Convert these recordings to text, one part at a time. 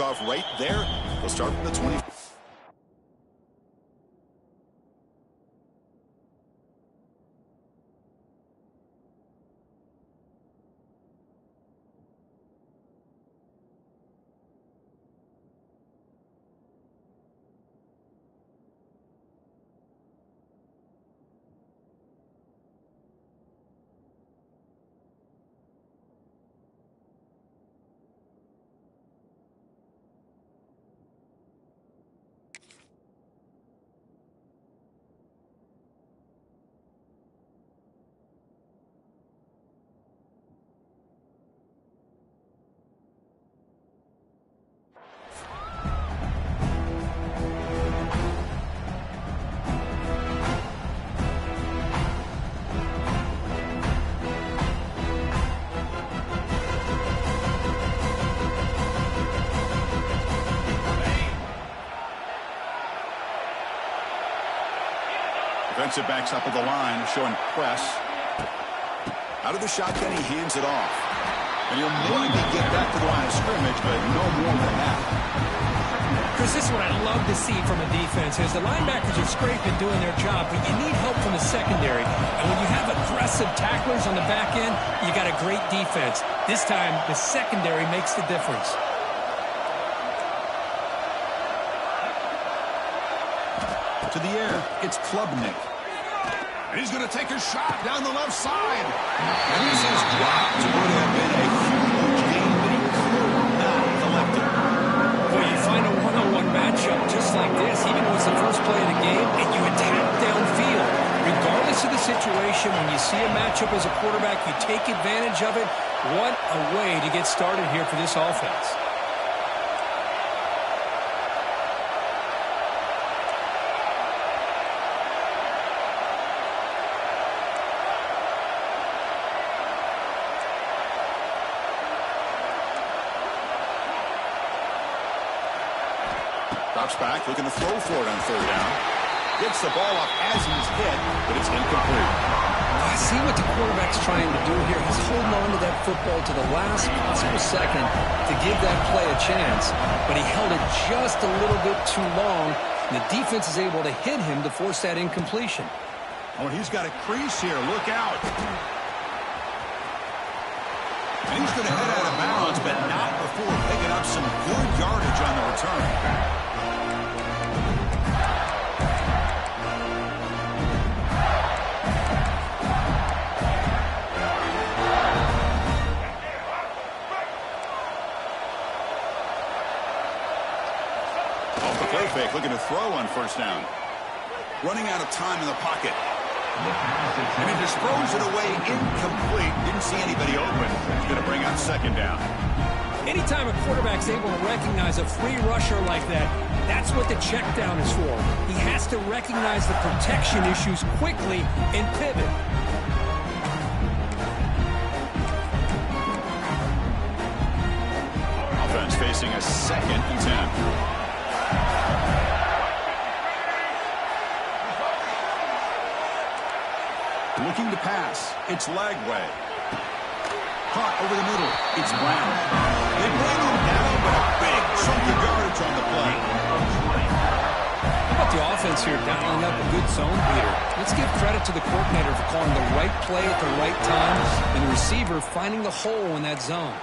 kickoff right there. They'll start from the 20. Defensive backs up at the line, showing press. Out of the shotgun, he hands it off. And he'll maybe get back to the line of scrimmage, but no more than that. Chris, this is what I love to see from a defense, is the linebackers are scraping, doing their job, but you need help from the secondary. And when you have aggressive tacklers on the back end, you got a great defense. This time, the secondary makes the difference. To the air, it's Klubnik. He's going to take a shot down the left side. And this is dropped. It would have been a huge game, but he could not collect it. Well, you find a one-on-one matchup just like this, even though it's the first play of the game, and you attack downfield. Regardless of the situation, when you see a matchup as a quarterback, you take advantage of it. What a way to get started here for this offense. Drops back, looking to throw for it on third down. Gets the ball up as he's hit, but it's incomplete. I see what the quarterback's trying to do here. He's holding on to that football to the last possible second to give that play a chance, but he held it just a little bit too long, and the defense is able to hit him to force that incompletion. Oh, he's got a crease here. Look out. And he's going to head out of bounds, but not before picking up some good yardage on the return. Fake, looking to throw on first down. Running out of time in the pocket. And he just throws it away incomplete. Didn't see anybody open. He's going to bring on second down. Anytime a quarterback's able to recognize a free rusher like that, that's what the check down is for. He has to recognize the protection issues quickly and pivot. Offense facing a 2nd and 10. Looking to pass. It's Lagway. Caught over the middle. It's Brown. They bring him down, but a big chunk of yardage on the play. How about the offense here dialing up a good zone beater? Let's give credit to the coordinator for calling the right play at the right time and the receiver finding the hole in that zone.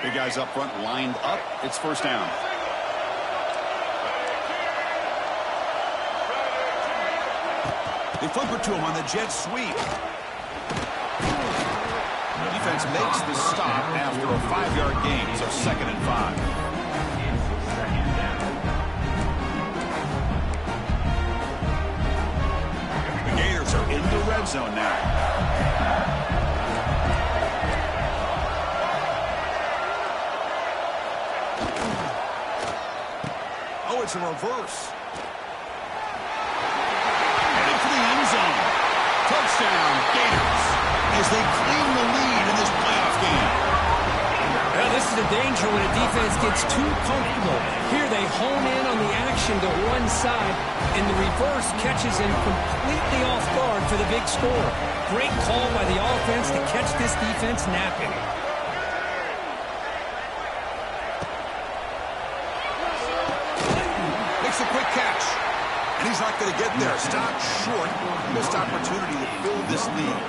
Big guys up front lined up. It's first down. They flip it to him on the jet sweep. The defense makes the stop after a 5-yard gain, so 2nd and 5. The Gators are in the red zone now. Oh, it's a reverse. Touchdown, Gators, as they claim the lead in this playoff game. Well, this is the danger when a defense gets too comfortable. Here they hone in on the action to one side, and the reverse catches him completely off guard for the big score. Great call by the offense to catch this defense napping. a quick catch. And he's not going to get there. Stopped short. Missed opportunity to fill this lead.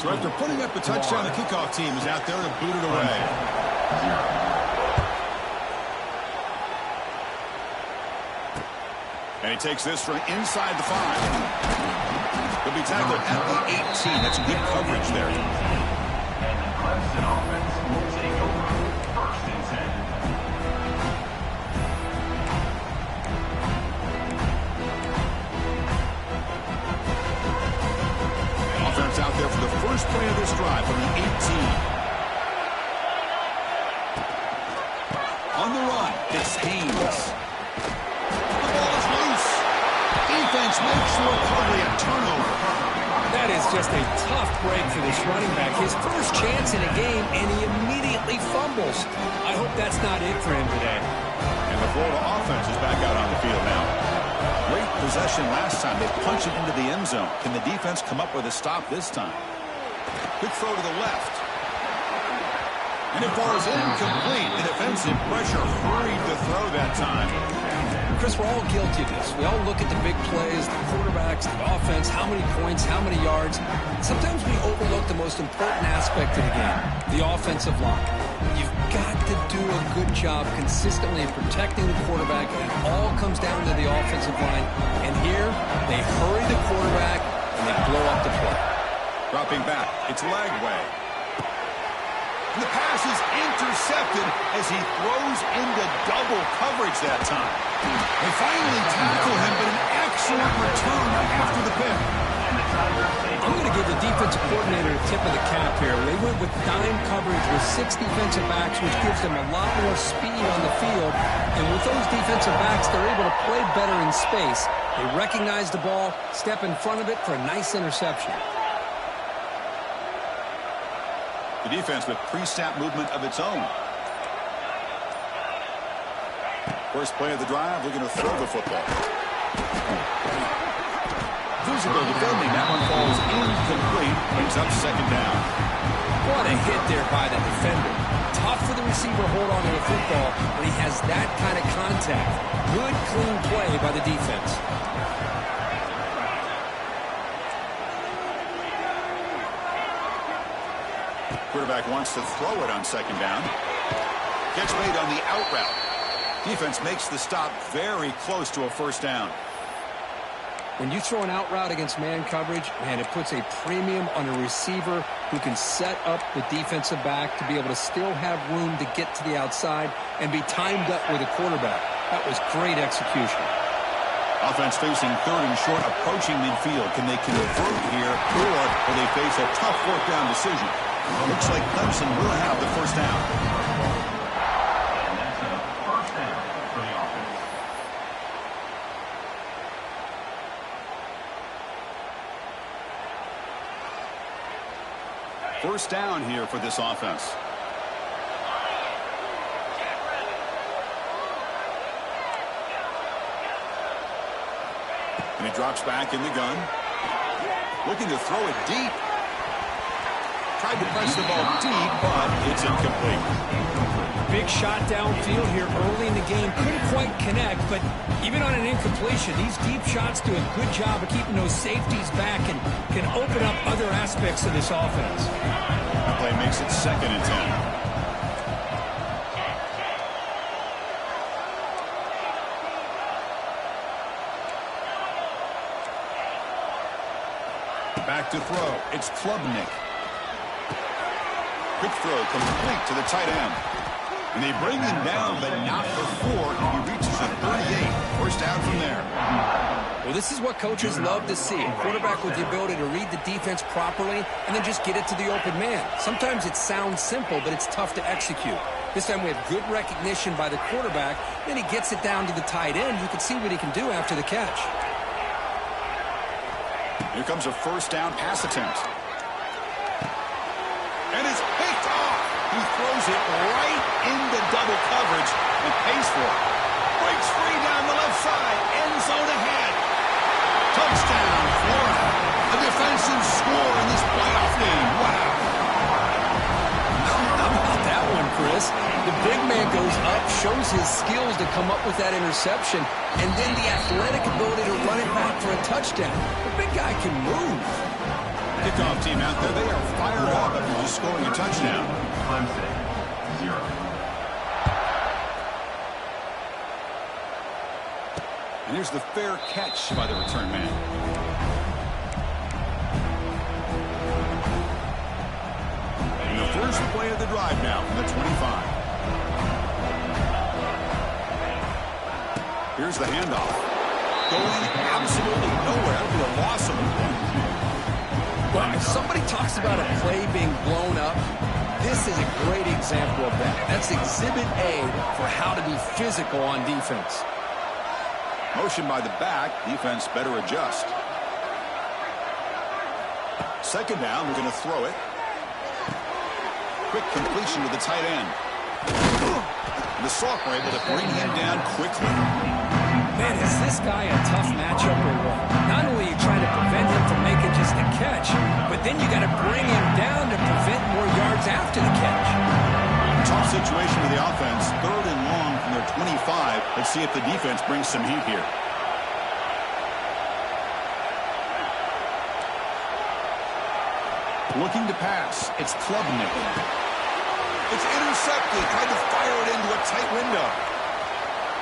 So after putting up the touchdown, the kickoff team is out there to boot it away. And he takes this from inside the 5. He'll be tackled at the 18. That's good coverage there. And the Clemson offense will take over 1st and 10. Offense out there for the first play of this drive from the 18. On the run, it's Haynes. The ball is loose. Defense makes the recovery a turnover. That is just a tough break for this running back. His first chance in a game, and he immediately fumbles. I hope that's not it for him today. And the Florida offense is back out on the field now. Great possession last time. They punch it into the end zone. Can the defense come up with a stop this time? Good throw to the left. And it falls incomplete. The defensive pressure hurried to throw that time. Chris, we're all guilty of this. We all look at the big plays, the quarterbacks, the offense, how many points, how many yards. Sometimes we overlook the most important aspect of the game, the offensive line. You've got to do a good job consistently of protecting the quarterback, and it all comes down to the offensive line. And here, they hurry the quarterback, and they blow up the play. Dropping back, it's Lagway. And the pass is intercepted as he throws into double coverage that time. They finally tackle him, but an excellent return after the pick. I'm going to give the defensive coordinator a tip of the cap here. They went with dime coverage with 6 defensive backs, which gives them a lot more speed on the field. And with those defensive backs, they're able to play better in space. They recognize the ball, step in front of it for a nice interception. The defense with pre-snap movement of its own. First play of the drive, we're going to throw the football. Physical defending, that one falls incomplete, brings up 2nd down. What a hit there by the defender. Tough for the receiver to hold on to the football when he has that kind of contact. Good, clean play by the defense. Quarterback wants to throw it on 2nd down. Catch made on the out route. Defense makes the stop very close to a 1st down. When you throw an out route against man coverage, man, it puts a premium on a receiver who can set up the defensive back to be able to still have room to get to the outside and be timed up with a quarterback. That was great execution. Offense facing 3rd and short, approaching midfield. Can they convert here, or will they face a tough 4th down decision? Looks like Clemson will have the 1st down. And that's a 1st down for the offense. First down here for this offense. And he drops back in the gun. Looking to throw it deep. Tried to press the ball deep, but it's incomplete. Big shot downfield here early in the game. Couldn't quite connect, but even on an incompletion, these deep shots do a good job of keeping those safeties back and can open up other aspects of this offense. That play makes it 2nd and 10. Back to throw. It's Klubnik. Quick throw complete to the tight end. And they bring him down, but not before he reaches the 38. First down from there. Well, this is what coaches love to see. A quarterback with the ability to read the defense properly and then just get it to the open man. Sometimes it sounds simple, but it's tough to execute. This time we have good recognition by the quarterback. Then he gets it down to the tight end. You can see what he can do after the catch. Here comes a 1st down pass attempt. And it's picked off. He throws it right into double coverage and pays for it. Breaks free down the left side. End zone ahead. Touchdown, Florida. A defensive score in this playoff game. Wow. How about that one, Chris? this. The big man goes up, shows his skills to come up with that interception, and then the athletic ability to run it back for a touchdown. The big guy can move. Kickoff team out there, they are fired up after just scoring a touchdown. Clemson, 0. And here's the fair catch by the return man. And the first play of the drive now from the 25. Here's the handoff. Going absolutely nowhere. That'll be a loss of a point. Well, if somebody talks about a play being blown up, this is a great example of that. That's Exhibit A for how to be physical on defense. Motion by the back. Defense better adjust. Second down. We're going to throw it. Quick completion to the tight end. And the Sophomore able to bring him down quickly. Man, is this guy a tough matchup or what? Not only are you trying to prevent him from making just a catch, but then you got to bring him down to prevent more yards after the catch. Tough situation for the offense. 3rd and long from their 25. Let's see if the defense brings some heat here. Looking to pass. It's Klubnik. It's intercepted. Tried to fire it into a tight window.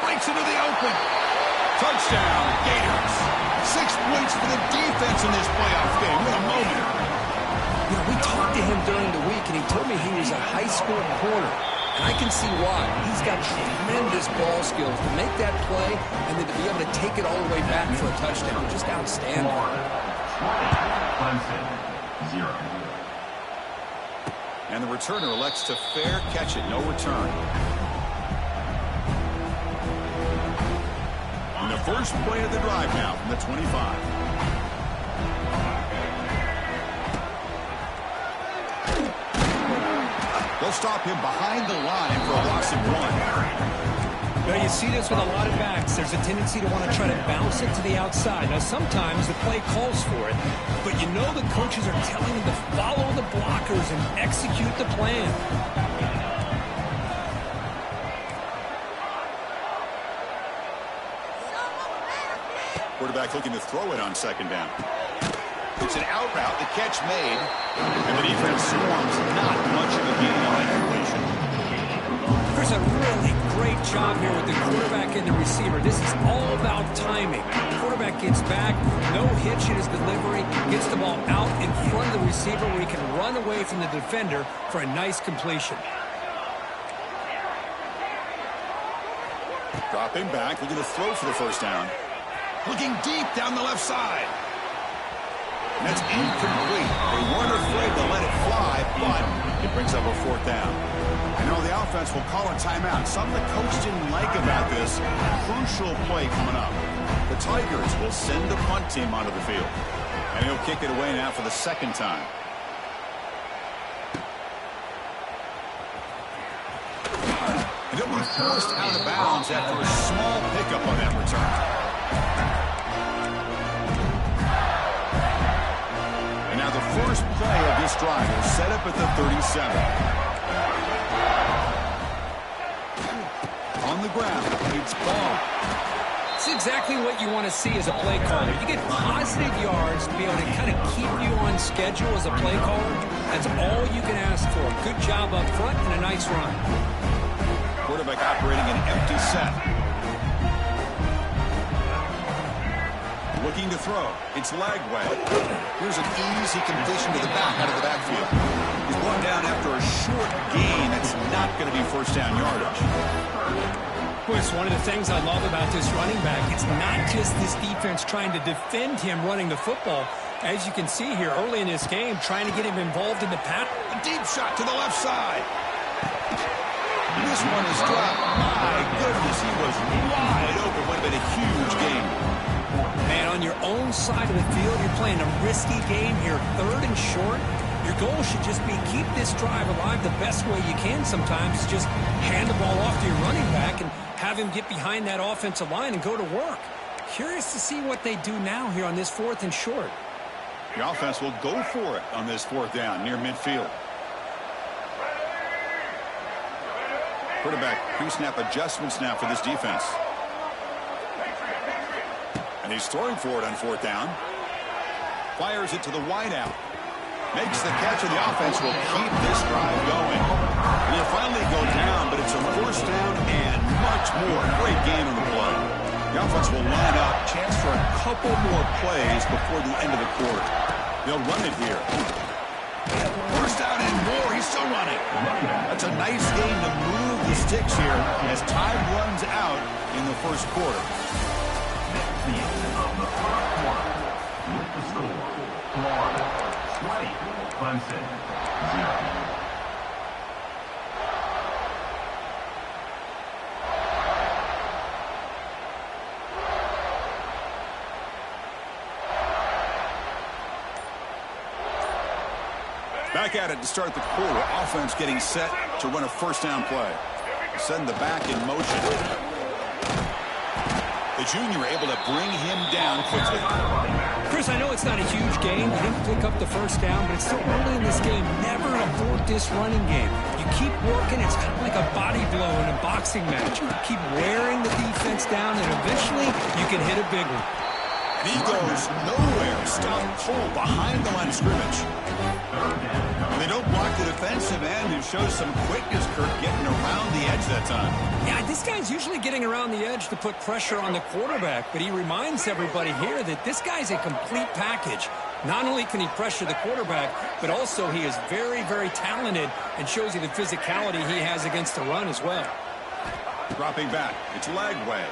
Breaks into the open. Touchdown, Gators. 6 points for the defense in this playoff game. What a moment. You know, we talked to him during the week, and he told me he was a high school corner. And I can see why. He's got tremendous ball skills to make that play and then to be able to take it all the way back for a touchdown. Just outstanding. 20. Clemson, 0. And the returner elects to fair catch it. No return. And the first play of the drive now from the 25. They'll stop him behind the line for a loss of 1. Well, you see this with a lot of backs. There's a tendency to want to try to bounce it to the outside. Now, sometimes the play calls for it, but you know the coaches are telling them to follow the blockers and execute the plan. Quarterback looking to throw it on second down. It's an out route, the catch made, and the defense swarms. Not much of a gain on that completion. There's a really great job here with the quarterback and the receiver. This is all about timing. The quarterback gets back, no hitch in his delivery, gets the ball out in front of the receiver where he can run away from the defender for a nice completion. Dropping back, looking to throw for the first down. Looking deep down the left side. And that's incomplete. They weren't afraid to let it fly, but it brings up a 4th down. And now the offense will call a timeout. Something the coach didn't like about this. Crucial play coming up. The Tigers will send the punt team onto the field. And he'll kick it away now for the 2nd time. And it was forced out of bounds after a small pickup on that return. And now the first play of this drive is set up at the 37. On the ground, it's ball. It's exactly what you want to see as a play caller. You get positive yards to be able to kind of keep you on schedule as a play caller. That's all you can ask for. Good job up front and a nice run. Quarterback operating an empty set. Looking to throw. It's Lagway. Here's an easy completion to the back out of the backfield. He's brought down after a short gain. That's not going to be first down yardage. Well, it's one of the things I love about this running back. It's not just this defense trying to defend him running the football. As you can see here early in this game, trying to get him involved in the pass. A deep shot to the left side. This one is dropped. My goodness, he was wide open. Would have been a huge gain. Man, on your own side of the field, you're playing a risky game here. 3rd and short. Your goal should just be keep this drive alive the best way you can sometimes. Just hand the ball off to your running back and have him get behind that offensive line and go to work. Curious to see what they do now here on this 4th and short. The offense will go for it on this 4th down near midfield. Quarterback pre-snap adjustments now for this defense. And he's throwing for it on 4th down. Fires it to the wideout. Makes the catch, and the offense will keep this drive going. They'll finally go down, but it's a 1st down and much more. Great game on the play. The offense will line up. Chance for a couple more plays before the end of the quarter. They'll run it here. 1st down and more. He's still running. That's a nice game to move the sticks here as time runs out in the 1st quarter. The end of the 1st quarter. With the score, Florida 20, Clemson 0. Back at it to start the quarter. Offense getting set to run a 1st down play. Send the back in motion. The junior able to bring him down quickly. Chris, I know it's not a huge game. You didn't pick up the 1st down, but it's still early in this game. Never abort this running game. You keep working. It's kind of like a body blow in a boxing match. You keep wearing the defense down, and eventually you can hit a big one. And he goes nowhere. Stop cold behind the line of scrimmage. And they don't block the defensive end, who shows some quickness, Kirk, getting around the edge that time. Yeah, this guy's usually getting around the edge to put pressure on the quarterback, but he reminds everybody here that this guy's a complete package. Not only can he pressure the quarterback, but also he is very, very talented and shows you the physicality he has against the run as well. Dropping back. It's Lagway.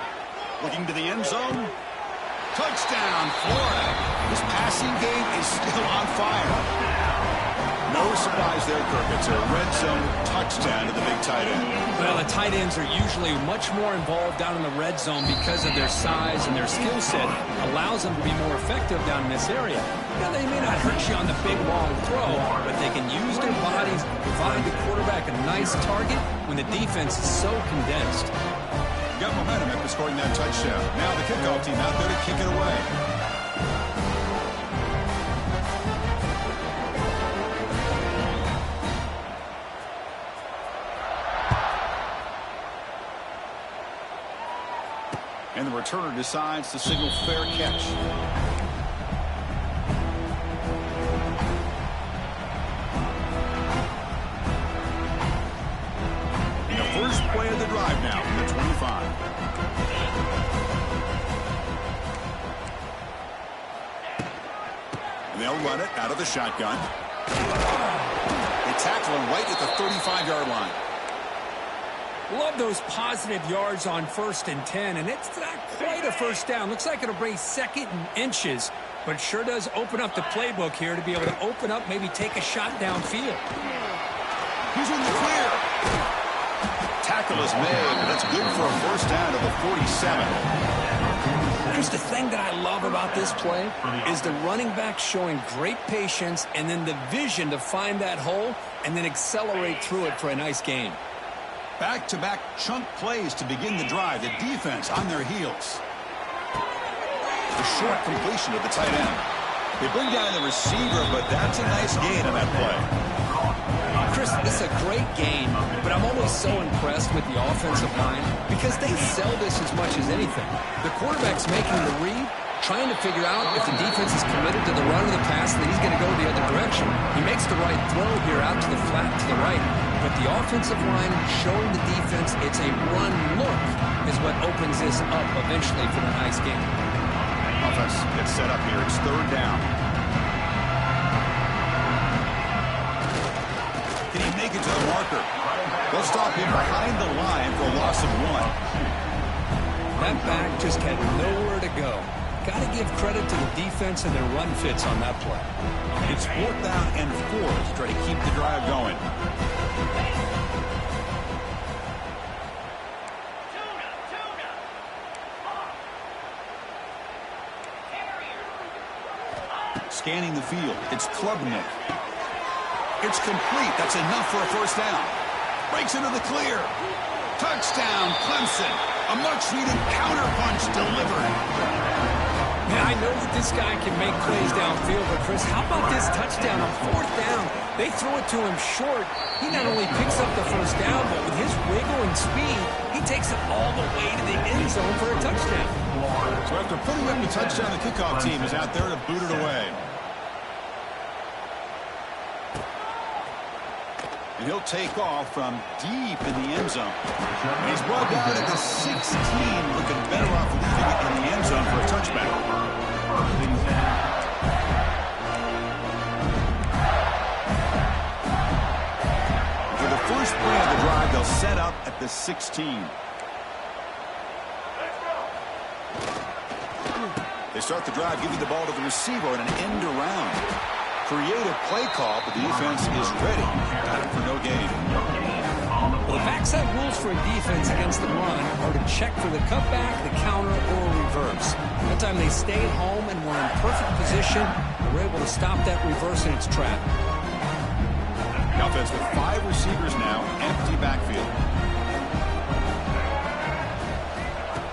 Looking to the end zone. Touchdown, Florida. This passing game is still on fire. No surprise there, Kirk. It's a red zone touchdown to the big tight end. Well, the tight ends are usually much more involved down in the red zone because of their size and their skill set. Allows them to be more effective down in this area. Now, they may not hurt you on the big, long throw, but they can use their bodies to provide the quarterback a nice target when the defense is so condensed. Got momentum after scoring that touchdown. Now the kickoff team out there to kick it away. And the returner decides to signal fair catch. And the first play of the drive now from the 25. And they'll run it out of the shotgun. They tackle him right at the 35-yard line. Love those positive yards on 1st and 10, and it's not quite a 1st down. Looks like it'll bring 2nd and inches, but it sure does open up the playbook here to be able to open up, maybe take a shot downfield. He's in the clear. Tackle is made, but that's good for a 1st down to the 47. Chris, the thing that I love about this play is the running back showing great patience and then the vision to find that hole and then accelerate through it for a nice gain. Back-to-back chunk plays to begin the drive. The defense on their heels. A short completion to the tight end. They bring down the receiver, but that's a nice gain on that play. Chris, this is a great game, but I'm always so impressed with the offensive line because they sell this as much as anything. The quarterback's making the read, trying to figure out if the defense is committed to the run or the pass, and then he's going to go the other direction. He makes the right throw here out to the flat to the right. But the offensive line showing the defense it's a run look is what opens this up eventually for the nice game. Offense gets set up here. It's 3rd down. Can he make it to the marker? They'll stop him behind the line for a loss of 1. That back just had nowhere to go. Got to give credit to the defense and their run fits on that play. It's 4th down and 4 to try to keep the drive going. Scanning the field. It's Klubnik. It's complete. That's enough for a 1st down. Breaks into the clear. Touchdown, Clemson. A much-needed counterpunch delivered. Man, I know that this guy can make plays downfield, but Chris, how about this touchdown on 4th down? They throw it to him short. He not only picks up the 1st down, but with his wiggle and speed, he takes it all the way to the end zone for a touchdown. So after putting up the touchdown, the kickoff team is out there to boot it away. And he'll take off from deep in the end zone. And he's brought down at the 16, looking better off leaving it in the end zone for a touchback. For the first play of the drive, they'll set up at the 16. They start the drive giving the ball to the receiver on an end around. Creative play call, but the defense is ready. Got it for no gain. Well, the backside rules for a defense against the run are to check for the cutback, the counter, or reverse. That time they stayed home and were in perfect position. They were able to stop that reverse in its track. The offense with 5 receivers now, empty backfield.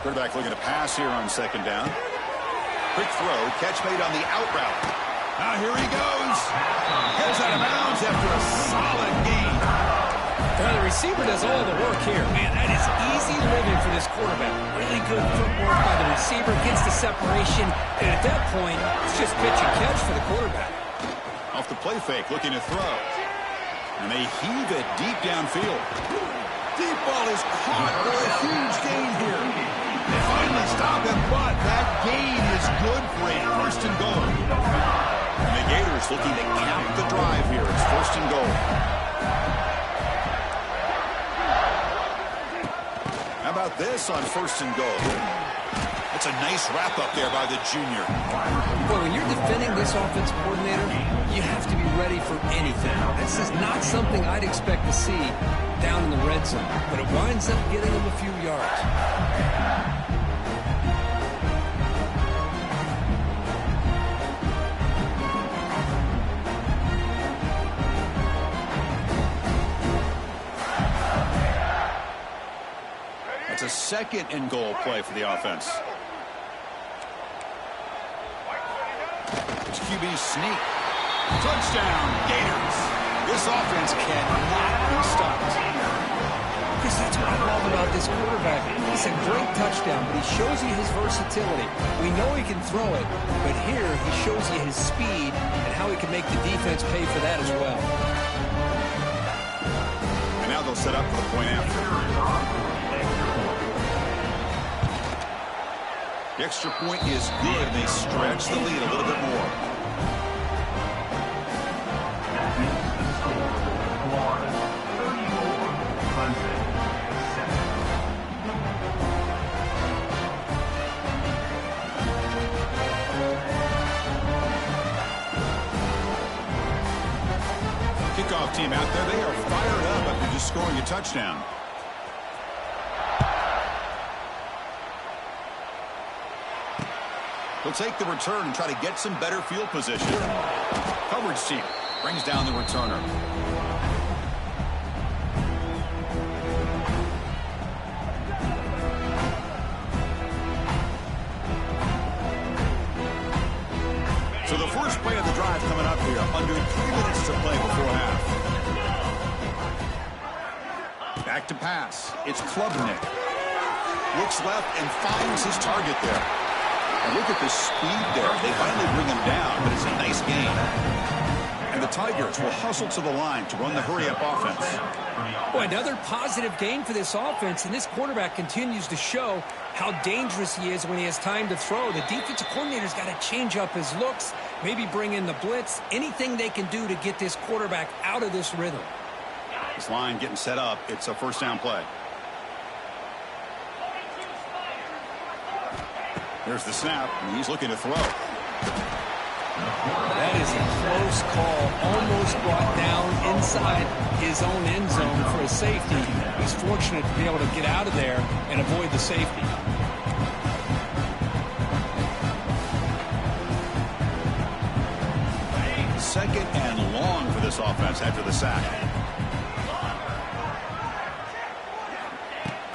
Quarterback looking to pass here on 2nd down. Quick throw, catch made on the out route. Now here he goes. Gets out of bounds after a solid gain. Well, the receiver does all the work here. Man, that is easy living for this quarterback. Really good footwork by the receiver, gets the separation, and at that point, it's just pitch and catch for the quarterback. Off the play fake, looking to throw. And they heave it deep downfield. Deep ball is caught for a huge gain here. They finally stop him, but that gain is good for a 1st and goal. And the Gators looking to cap the drive here. It's 1st and goal. How about this on 1st and goal? That's a nice wrap up there by the junior. Well, when you're defending this offense coordinator, you have to be ready for anything. This is not something I'd expect to see down in the red zone, but it winds up getting him a few yards. It's a 2nd and goal play for the offense. It's QB sneak. Touchdown, Gators. This offense cannot be stopped. Chris, that's what I love about this quarterback. It's a great touchdown, but he shows you his versatility. We know he can throw it, but here he shows you his speed and how he can make the defense pay for that as well. And now they'll set up for the point after. The extra point is good. They stretch the lead a little bit more. Florida, 34, Clemson, 7. Kickoff team out there. They are fired up after just scoring a touchdown. He'll take the return and try to get some better field position. Coverage team brings down the returner. So the first play of the drive coming up here. Under 3 minutes to play before half. Back to pass. It's Klubnik. Looks left and finds his target there. And look at the speed there. They finally bring him down, but it's a nice gain. And the Tigers will hustle to the line to run the hurry-up offense. Boy, another positive gain for this offense, and this quarterback continues to show how dangerous he is when he has time to throw. The defensive coordinator's got to change up his looks, maybe bring in the blitz, anything they can do to get this quarterback out of this rhythm. This line getting set up. It's a 1st down play. There's the snap, and he's looking to throw. That is a close call, almost brought down inside his own end zone for a safety. He's fortunate to be able to get out of there and avoid the safety. 2nd and long for this offense after the sack.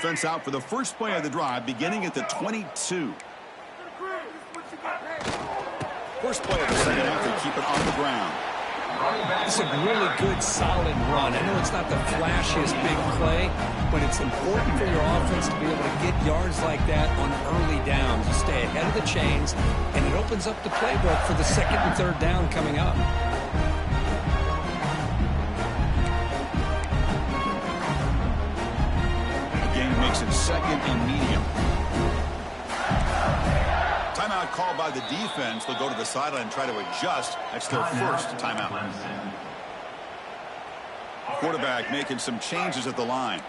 Offense out for the first play of the drive, beginning at the 22. First play of the second half, they keep it on the ground. It's a really good, solid run. I know it's not the flashiest big play, but it's important for your offense to be able to get yards like that on early downs. You stay ahead of the chains, and it opens up the playbook for the second and third down coming up. The game makes it second and medium. Timeout called by the defense. They'll go to the sideline and try to adjust. That's their first timeout. Quarterback making some changes at the line.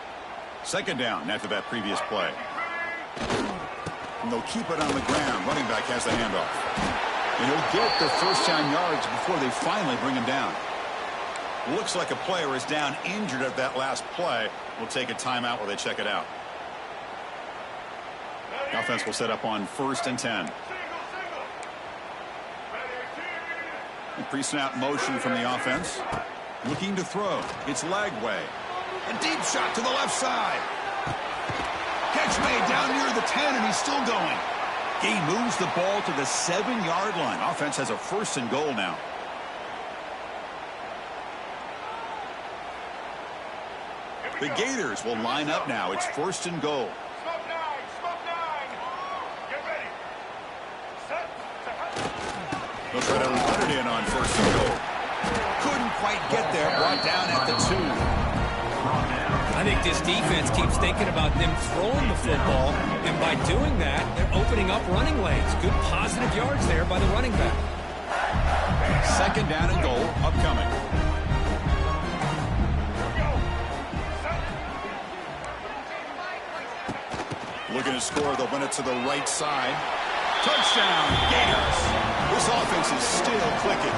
Second down after that previous play. And they'll keep it on the ground. Running back has the handoff. And he'll get the first down yards before they finally bring him down. Looks like a player is down injured at that last play. We'll take a timeout while they check it out. The offense will set up on 1st and 10. Pre-snap motion from the offense. Looking to throw. It's Lagway. A deep shot to the left side. Catch made down near the 10, and he's still going. He moves the ball to the 7-yard line. Offense has a 1st and goal now. The Gators will line up now. It's 1st and goal. They'll try to run it in on 1st and goal. Couldn't quite get there. Brought down at the 2. I think this defense keeps thinking about them throwing the football, and by doing that, they're opening up running lanes. Good positive yards there by the running back. Second down and goal upcoming. Looking to score. They'll win it to the right side. Touchdown, Gators. This offense is still clicking.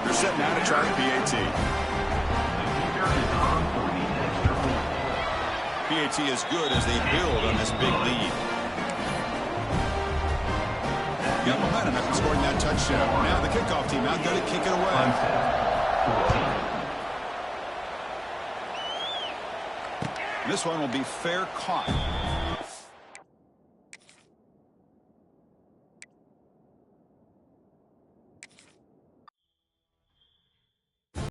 They're set now to try the PAT. PAT is good as they build on this big lead. Got momentum after scoring that touchdown. Now the kickoff team out there to kick it away. This one will be fair caught.